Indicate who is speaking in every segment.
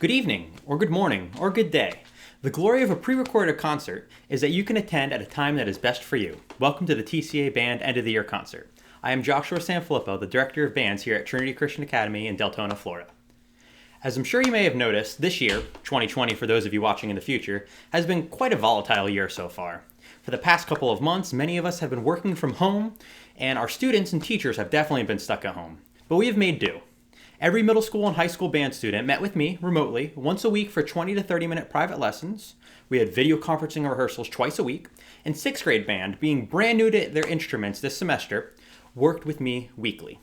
Speaker 1: Good evening, or good morning, or good day. The glory of a pre-recorded concert is that you can attend at a time that is best for you. Welcome to the TCA Band End of the Year concert. I am Joshua Sanfilippo, the Director of Bands here at Trinity Christian Academy in Deltona, Florida. As I'm sure you may have noticed, this year, 2020 for those of you watching in the future, has been quite a volatile year so far. For the past couple of months, many of us have been working from home, and our students and teachers have definitely been stuck at home. But we have made do. Every middle school and high school band student met with me remotely once a week for 20 to 30 minute private lessons. We had video conferencing and rehearsals twice a week, and 6th grade band, being brand new to their instruments this semester, worked with me weekly.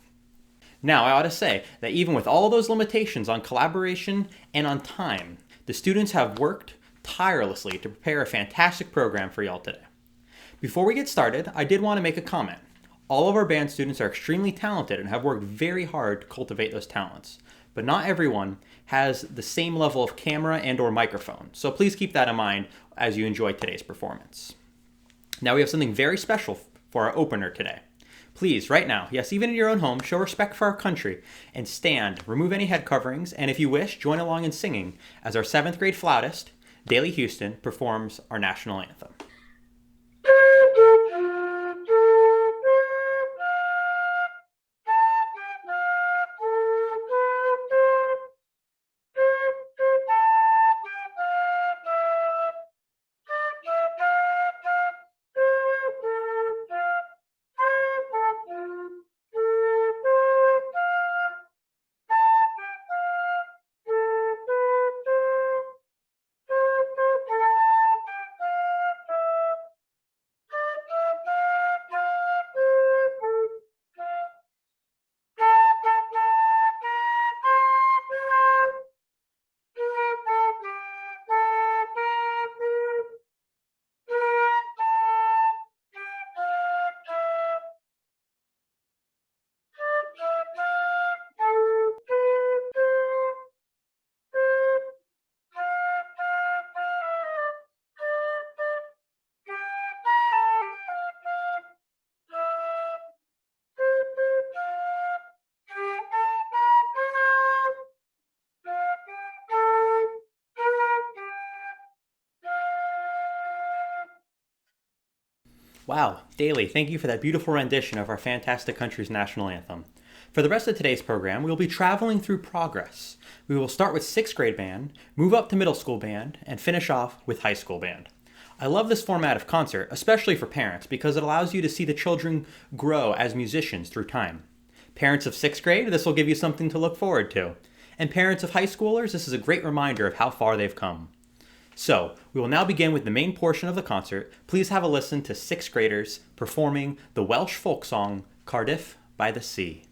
Speaker 1: Now, I ought to say that even with all those limitations on collaboration and on time, the students have worked tirelessly to prepare a fantastic program for y'all today. Before we get started, I did want to make a comment. All of our band students are extremely talented and have worked very hard to cultivate those talents, but not everyone has the same level of camera and or microphone, so please keep that in mind as you enjoy today's performance. Now we have something very special for our opener today. Please, right now, yes, even in your own home, show respect for our country and stand, remove any head coverings, and if you wish, join along in singing as our 7th grade flautist, Dailey Houston, performs our national anthem. Wow, Dailey, thank you for that beautiful rendition of our fantastic country's national anthem. For the rest of today's program, we will be traveling through progress. We will start with 6th grade band, move up to middle school band, and finish off with high school band. I love this format of concert, especially for parents, because it allows you to see the children grow as musicians through time. Parents of 6th grade, this will give you something to look forward to. And parents of high schoolers, this is a great reminder of how far they've come. So, we will now begin with the main portion of the concert. Please have a listen to 6th graders performing the Welsh folk song, Cardiff by the Sea.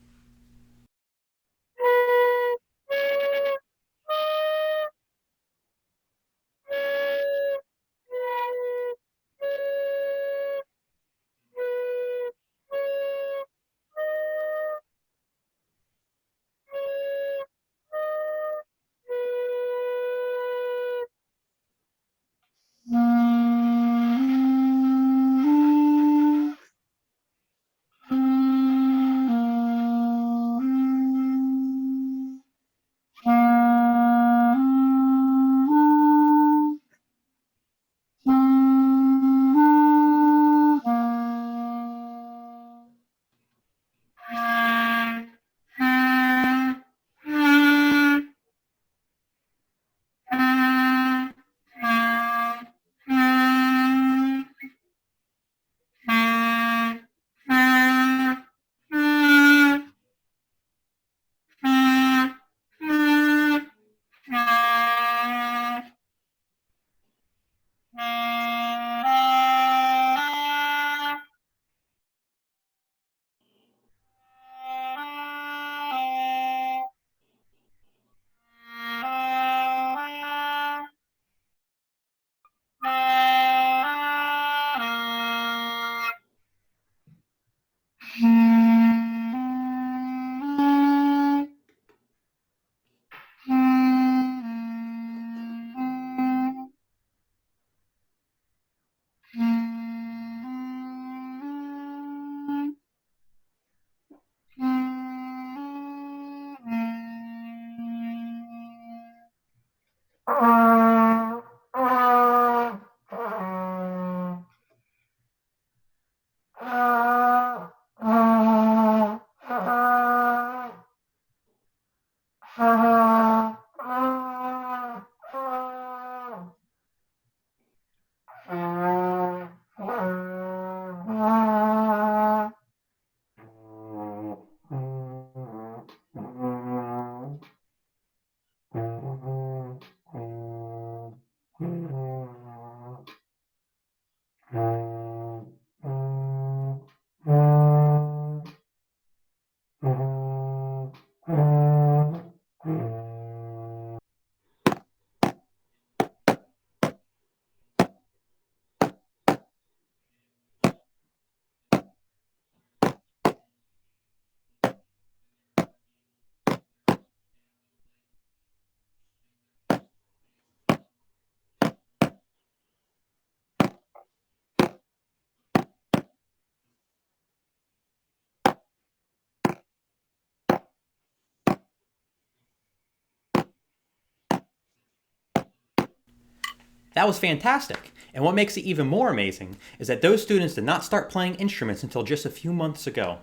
Speaker 1: That was fantastic, and what makes it even more amazing is that those students did not start playing instruments until just a few months ago.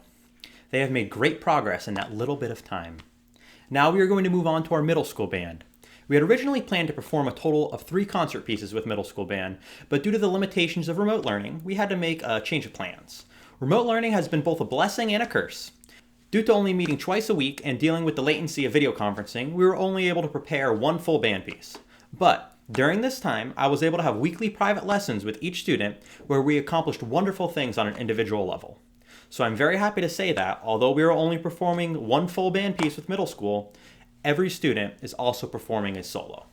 Speaker 1: They have made great progress in that little bit of time. Now we are going to move on to our middle school band. We had originally planned to perform a total of 3 concert pieces with middle school band, but due to the limitations of remote learning, we had to make a change of plans. Remote learning has been both a blessing and a curse. Due to only meeting twice a week and dealing with the latency of video conferencing, we were only able to prepare 1 full band piece. But during this time, I was able to have weekly private lessons with each student where we accomplished wonderful things on an individual level. So I'm very happy to say that, although we are only performing 1 full band piece with middle school, every student is also performing a solo.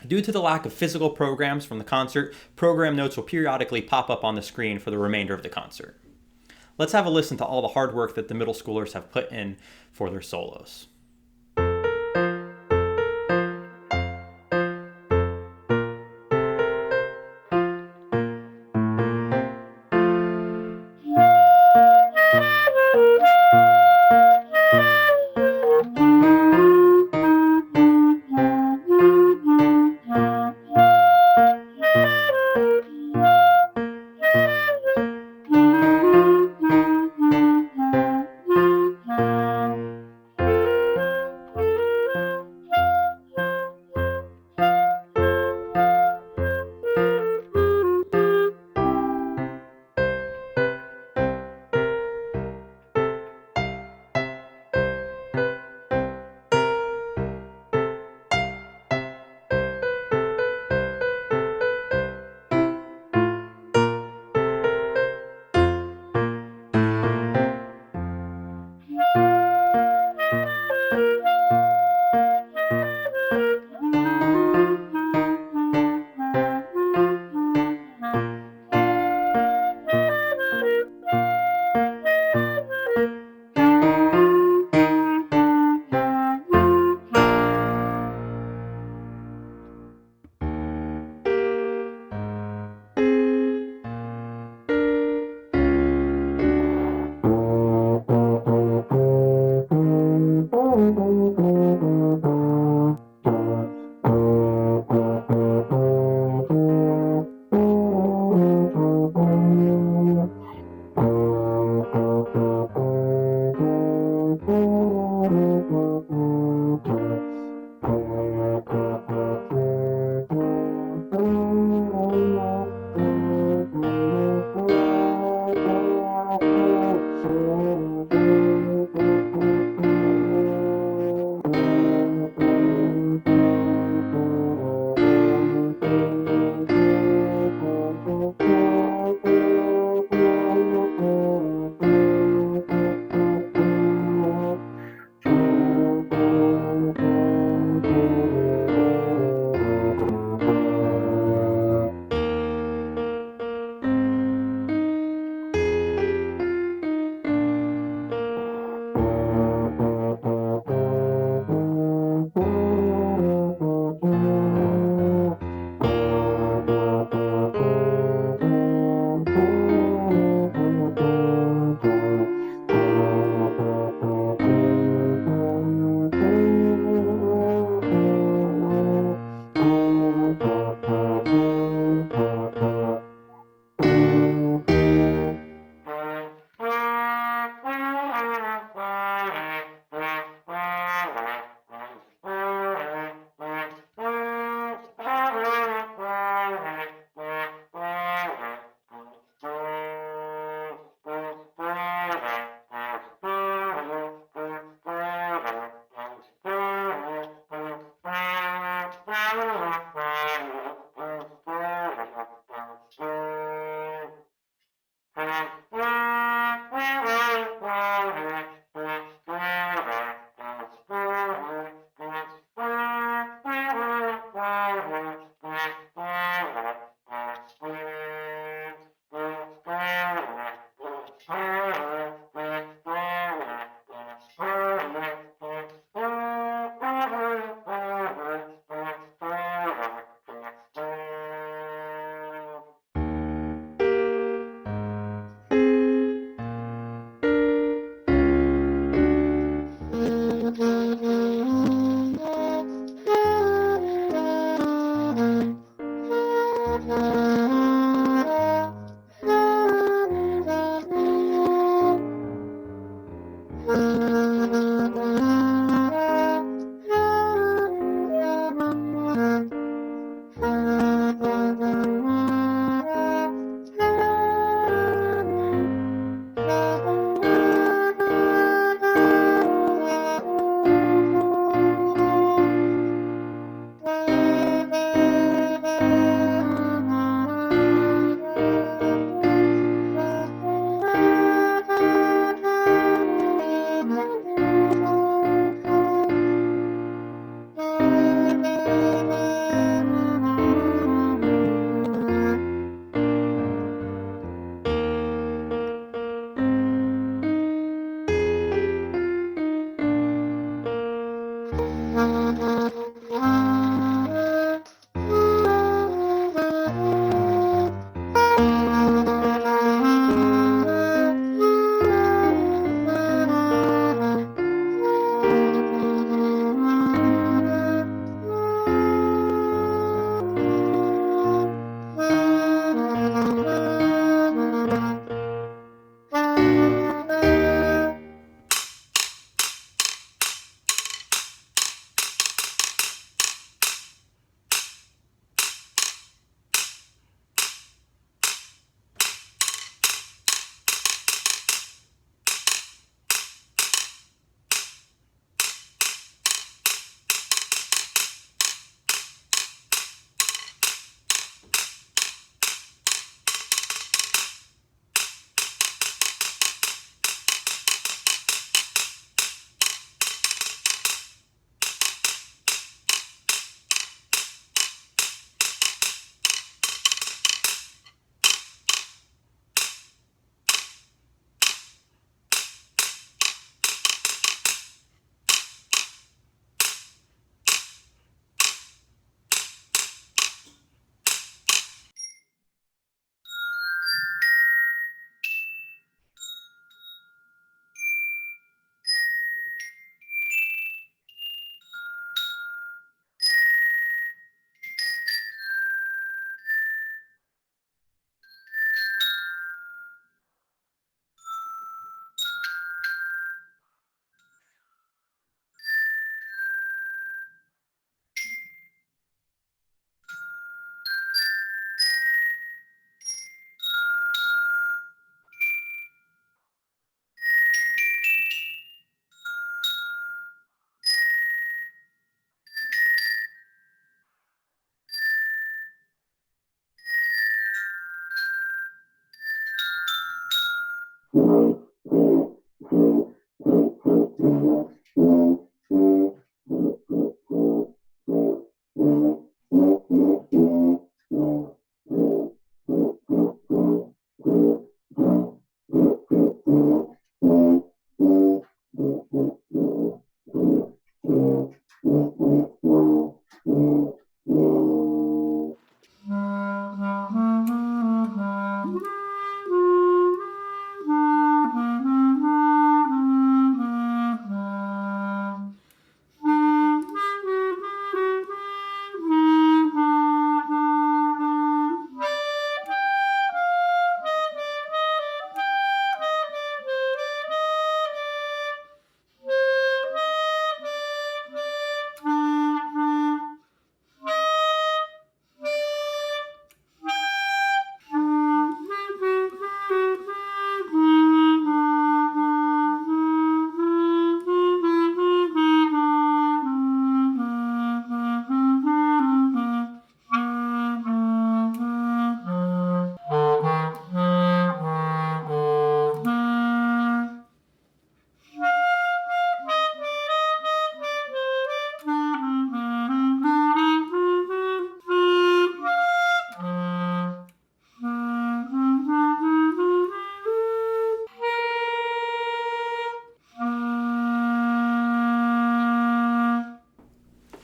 Speaker 1: Due to the lack of physical programs from the concert, program notes will periodically pop up on the screen for the remainder of the concert. Let's have a listen to all the hard work that the middle schoolers have put in for their solos.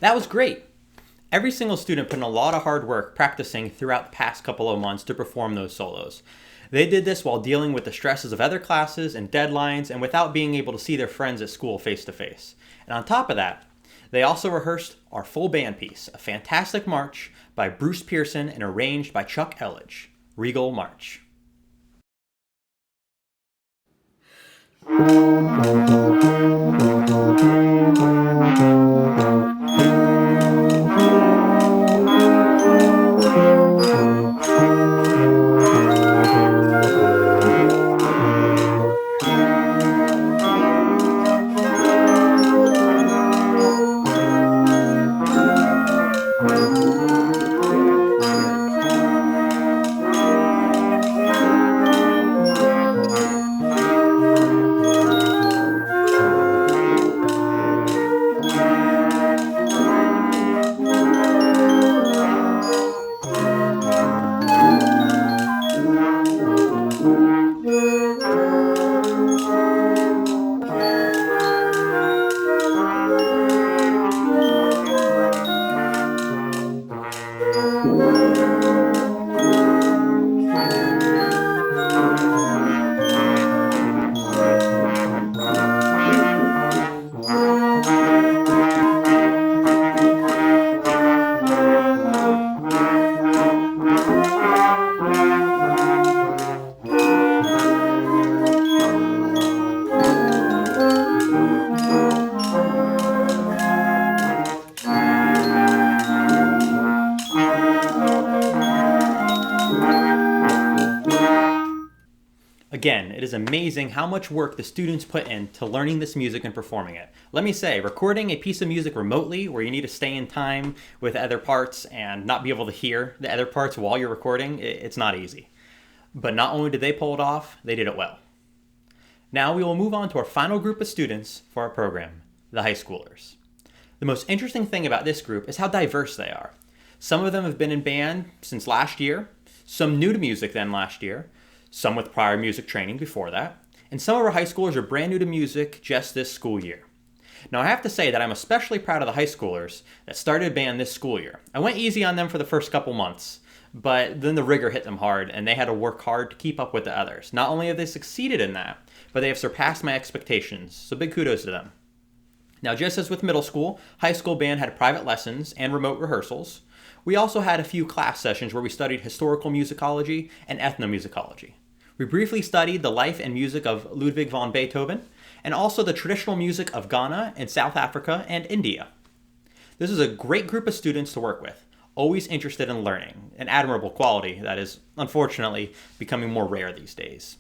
Speaker 1: That was great. Every single student put in a lot of hard work practicing throughout the past couple of months to perform those solos. They did this while dealing with the stresses of other classes and deadlines and without being able to see their friends at school face to face. And on top of that, they also rehearsed our full band piece, a fantastic march by Bruce Pearson and arranged by Chuck Elledge, Regal March. Again, it is amazing how much work the students put into learning this music and performing it. Let me say, recording a piece of music remotely where you need to stay in time with other parts and not be able to hear the other parts while you're recording, it's not easy. But not only did they pull it off, they did it well. Now we will move on to our final group of students for our program, the high schoolers. The most interesting thing about this group is how diverse they are. Some of them have been in band since last year, some new to music then last year, some with prior music training before that, and some of our high schoolers are brand new to music just this school year. Now I have to say that I'm especially proud of the high schoolers that started band this school year. I went easy on them for the first couple months, but then the rigor hit them hard and they had to work hard to keep up with the others. Not only have they succeeded in that, but they have surpassed my expectations, so big kudos to them. Now just as with middle school, high school band had private lessons and remote rehearsals. We also had a few class sessions where we studied historical musicology and ethnomusicology. We briefly studied the life and music of Ludwig van Beethoven, and also the traditional music of Ghana and South Africa and India. This is a great group of students to work with, always interested in learning, an admirable quality that is, unfortunately, becoming more rare these days.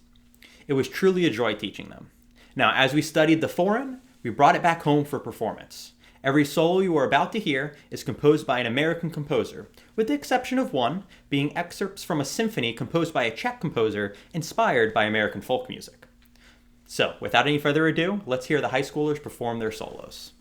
Speaker 1: It was truly a joy teaching them. Now, as we studied the foreign, we brought it back home for performance. Every solo you are about to hear is composed by an American composer, with the exception of one being excerpts from a symphony composed by a Czech composer inspired by American folk music. So, without any further ado, let's hear the high schoolers perform their solos.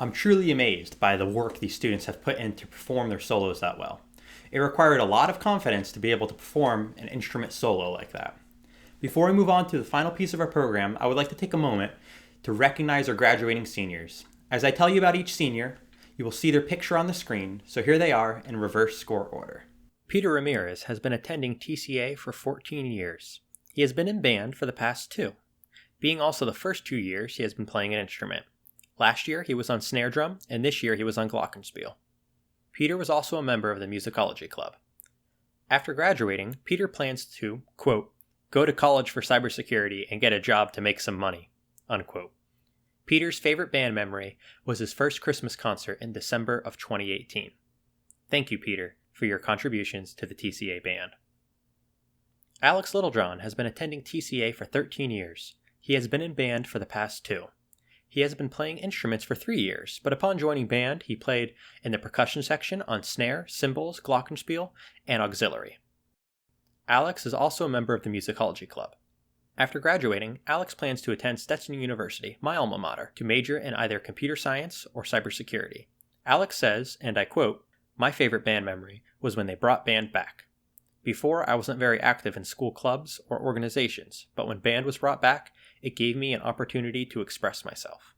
Speaker 1: I'm truly amazed by the work these students have put in to perform their solos that well. It required a lot of confidence to be able to perform an instrument solo like that. Before we move on to the final piece of our program, I would like to take a moment to recognize our graduating seniors. As I tell you about each senior, you will see their picture on the screen, so here they are in reverse score order. Peter Ramirez has been attending TCA for 14 years. He has been in band for the past 2. Being also the first 2 years, he has been playing an instrument. Last year, he was on snare drum, and this year he was on Glockenspiel. Peter was also a member of the musicology club. After graduating, Peter plans to, quote, go to college for cybersecurity and get a job to make some money, unquote. Peter's favorite band memory was his first Christmas concert in December of 2018. Thank you, Peter, for your contributions to the TCA band. Alex Littlejohn has been attending TCA for 13 years. He has been in band for the past 2. He has been playing instruments for 3 years, but upon joining band, he played in the percussion section on snare, cymbals, glockenspiel, and auxiliary. Alex is also a member of the musicology club. After graduating, Alex plans to attend Stetson University, my alma mater, to major in either computer science or cybersecurity. Alex says, and I quote, my favorite band memory was when they brought band back. Before, I wasn't very active in school clubs or organizations, but when band was brought back, it gave me an opportunity to express myself.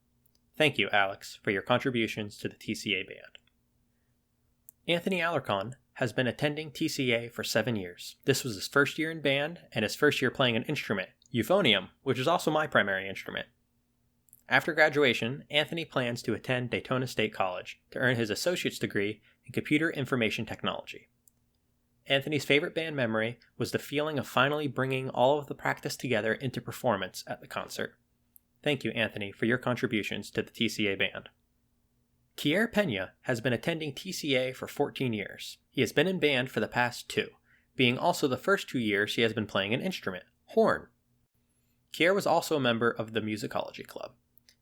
Speaker 1: Thank you, Alex, for your contributions to the TCA band. Anthony Alarcon has been attending TCA for 7 years. This was his first year in band and his first year playing an instrument, euphonium, which is also my primary instrument. After graduation, Anthony plans to attend Daytona State College to earn his associate's degree in computer information technology. Anthony's favorite band memory was the feeling of finally bringing all of the practice together into performance at the concert. Thank you, Anthony, for your contributions to the TCA band. Kier Pena has been attending TCA for 14 years. He has been in band for the past 2, being also the first 2 years he has been playing an instrument, horn. Kier was also a member of the musicology club,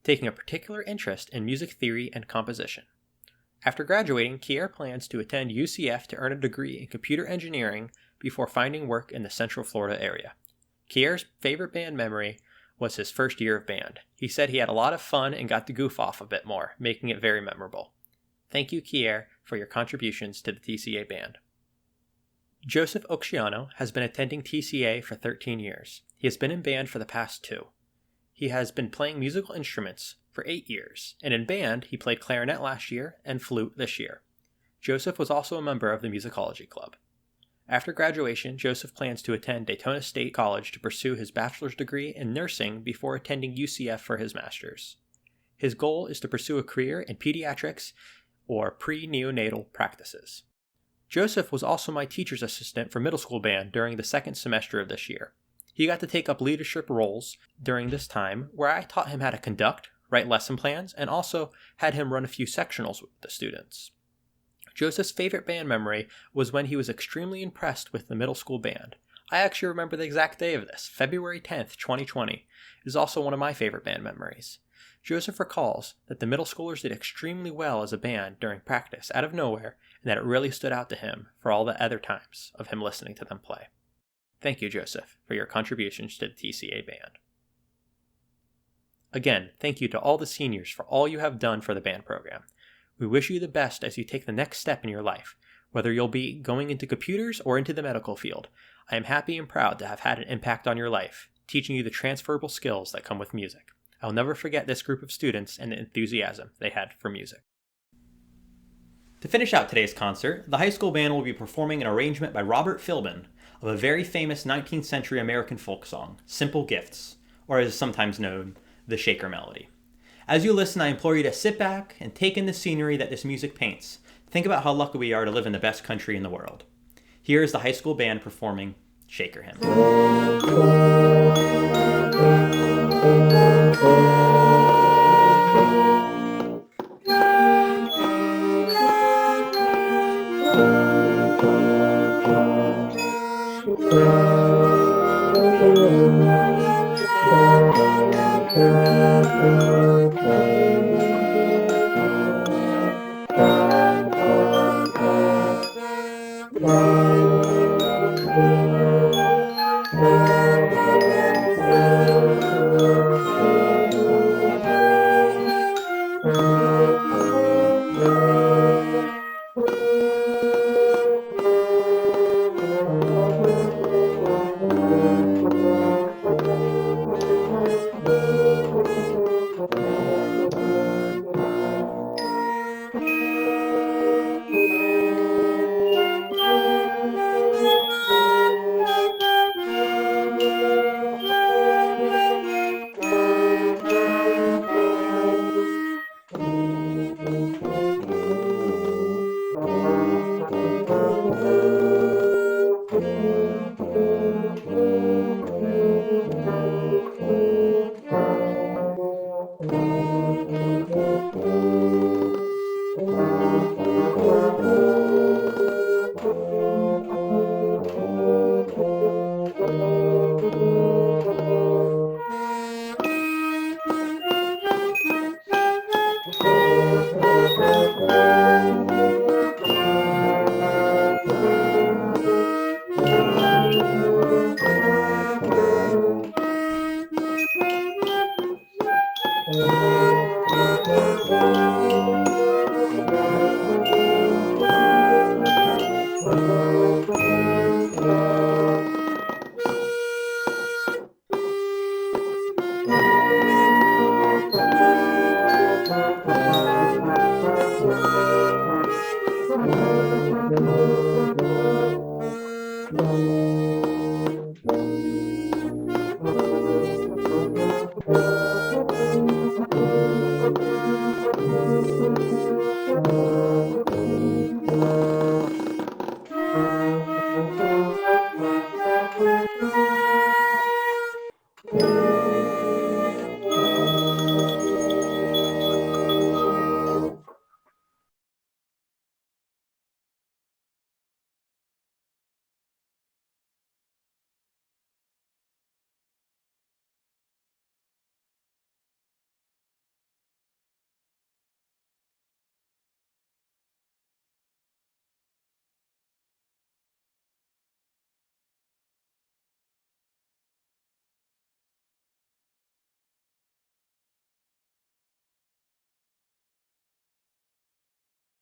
Speaker 1: taking a particular interest in music theory and composition. After graduating, Kier plans to attend UCF to earn a degree in computer engineering before finding work in the Central Florida area. Kier's favorite band memory was his first year of band. He said he had a lot of fun and got to goof off a bit more, making it very memorable. Thank you, Kier, for your contributions to the TCA band. Joseph Oxiano has been attending TCA for 13 years. He has been in band for the past 2. He has been playing musical instruments for 8 years, and in band, he played clarinet last year and flute this year. Joseph was also a member of the musicology club. After graduation, Joseph plans to attend Daytona State College to pursue his bachelor's degree in nursing before attending UCF for his master's. His goal is to pursue a career in pediatrics or pre-neonatal practices. Joseph was also my teacher's assistant for middle school band during the second semester of this year. He got to take up leadership roles during this time where I taught him how to conduct, write lesson plans, and also had him run a few sectionals with the students. Joseph's favorite band memory was when he was extremely impressed with the middle school band. I actually remember the exact day of this, February 10th, 2020. It is also one of my favorite band memories. Joseph recalls that the middle schoolers did extremely well as a band during practice out of nowhere, and that it really stood out to him for all the other times of him listening to them play. Thank you, Joseph, for your contributions to the TCA band. Again, thank you to all the seniors for all you have done for the band program. We wish you the best as you take the next step in your life, whether you'll be going into computers or into the medical field. I am happy and proud to have had an impact on your life, teaching you the transferable skills that come with music. I'll never forget this group of students and the enthusiasm they had for music. To finish out today's concert, the high school band will be performing an arrangement by Robert Philbin of a very famous 19th century American folk song, Simple Gifts, or as is sometimes known, the Shaker Melody. As you listen, I implore you to sit back and take in the scenery that this music paints. Think about how lucky we are to live in the best country in the world. Here is the high school band performing Shaker Hymn.